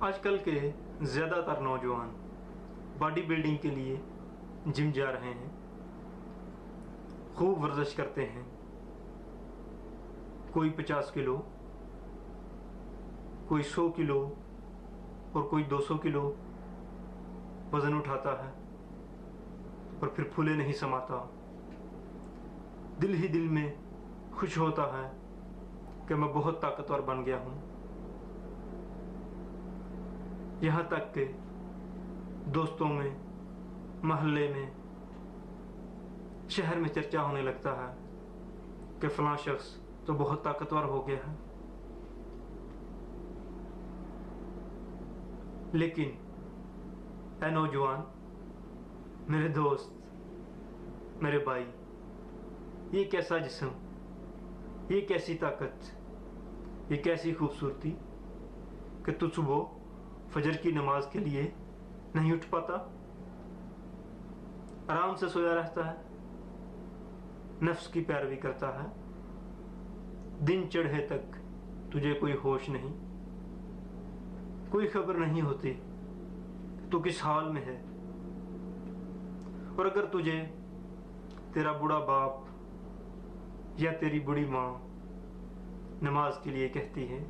آج کل کے زیادہ تر نوجوان باڈی بلڈنگ کے لیے جم جا رہے ہیں، خوب ورزش کرتے ہیں۔ کوئی 50 کلو، کوئی 100 کلو اور کوئی 200 کلو وزن اٹھاتا ہے اور پھر پھولے نہیں سماتا۔ دل ہی دل میں خوش ہوتا ہے کہ میں بہت طاقتور بن گیا ہوں، یہاں تک کہ دوستوں میں، محلے میں، شہر میں چرچا ہونے لگتا ہے کہ فلاں شخص تو بہت طاقتور ہو گیا ہے۔ لیکن اے نوجوان، میرے دوست، میرے بھائی، یہ کیسا جسم، یہ کیسی طاقت، یہ کیسی خوبصورتی کہ تو صبح فجر کی نماز کے لیے نہیں اٹھ پاتا، آرام سے سویا رہتا ہے، نفس کی پیروی کرتا ہے، دن چڑھے تک تجھے کوئی ہوش نہیں، کوئی خبر نہیں ہوتی تو کس حال میں ہے۔ اور اگر تجھے تیرا بوڑھا باپ یا تیری بوڑھی ماں نماز کے لیے کہتی ہے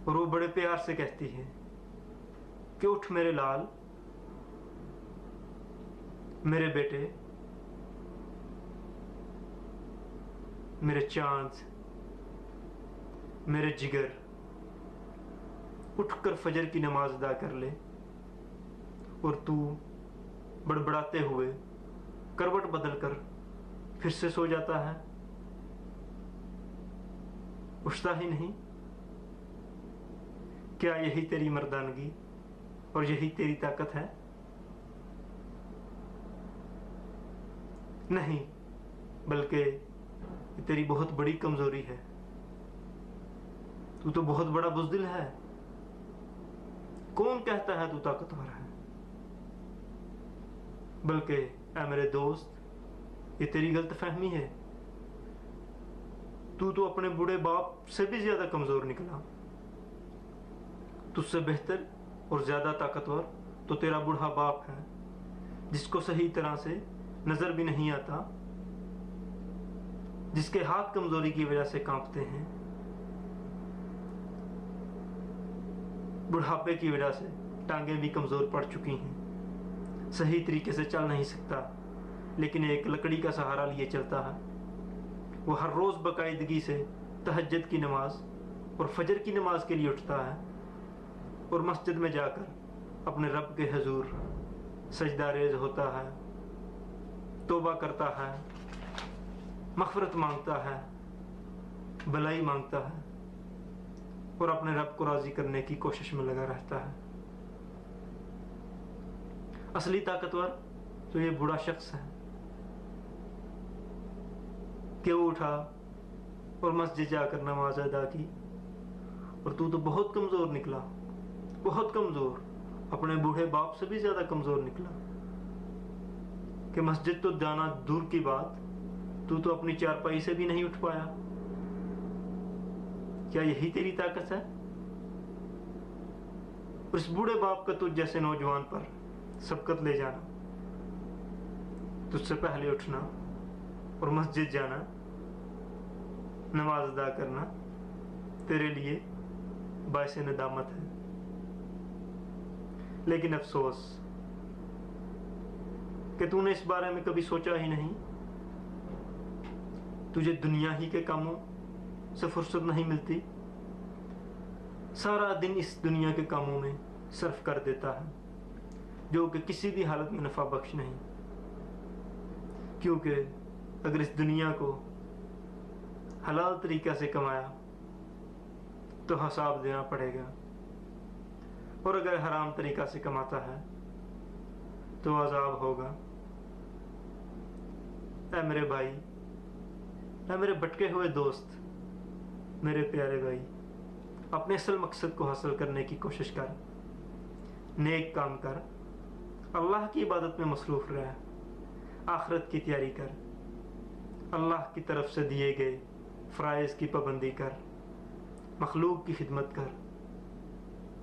اور وہ بڑے پیار سے کہتی ہے کہ اٹھ میرے لال، میرے بیٹے، میرے چاند، میرے جگر، اٹھ کر فجر کی نماز ادا کر لے، اور تو بڑبڑاتے ہوئے کروٹ بدل کر پھر سے سو جاتا ہے، اٹھتا ہی نہیں۔ کیا یہی تیری مردانگی اور یہی تیری طاقت ہے؟ نہیں، بلکہ یہ تیری بہت بڑی کمزوری ہے۔ تو بہت بڑا بزدل ہے۔ کون کہتا ہے تو طاقتور ہے؟ بلکہ اے میرے دوست، یہ تیری غلط فہمی ہے۔ تو اپنے بوڑھے باپ سے بھی زیادہ کمزور نکلا۔ تجھ سے بہتر اور زیادہ طاقتور تو تیرا بوڑھا باپ ہے، جس کو صحیح طرح سے نظر بھی نہیں آتا، جس کے ہاتھ کمزوری کی وجہ سے کانپتے ہیں، بڑھاپے کی وجہ سے ٹانگیں بھی کمزور پڑ چکی ہیں، صحیح طریقے سے چل نہیں سکتا، لیکن ایک لکڑی کا سہارا لیے چلتا ہے۔ وہ ہر روز باقاعدگی سے تہجد کی نماز اور فجر کی نماز کے لیے اٹھتا ہے اور مسجد میں جا کر اپنے رب کے حضور سجدہ ریز ہوتا ہے، توبہ کرتا ہے، مغفرت مانگتا ہے، بھلائی مانگتا ہے اور اپنے رب کو راضی کرنے کی کوشش میں لگا رہتا ہے۔ اصلی طاقتور تو یہ بوڑھا شخص ہے کہ وہ اٹھا اور مسجد جا کر نماز ادا کی، اور تو بہت کمزور نکلا، بہت کمزور، اپنے بوڑھے باپ سے بھی زیادہ کمزور نکلا، کہ مسجد تو جانا دور کی بات، تو اپنی چارپائی سے بھی نہیں اٹھ پایا۔ کیا یہی تیری طاقت ہے؟ اس بوڑھے باپ کا تجھ جیسے نوجوان پر سبقت لے جانا، تجھ سے پہلے اٹھنا اور مسجد جانا، نماز ادا کرنا تیرے لیے باعث ندامت ہے۔ لیکن افسوس کہ تو نے اس بارے میں کبھی سوچا ہی نہیں۔ تجھے دنیا ہی کے کاموں سے فرصت نہیں ملتی، سارا دن اس دنیا کے کاموں میں صرف کر دیتا ہے، جو کہ کسی بھی حالت میں نفع بخش نہیں، کیونکہ اگر اس دنیا کو حلال طریقہ سے کمایا تو حساب دینا پڑے گا، اور اگر حرام طریقہ سے کماتا ہے تو عذاب ہوگا۔ اے میرے بھائی، اے میرے بھٹکے ہوئے دوست، میرے پیارے بھائی، اپنے اصل مقصد کو حاصل کرنے کی کوشش کر، نیک کام کر، اللہ کی عبادت میں مصروف رہ، آخرت کی تیاری کر، اللہ کی طرف سے دیے گئے فرائض کی پابندی کر، مخلوق کی خدمت کر،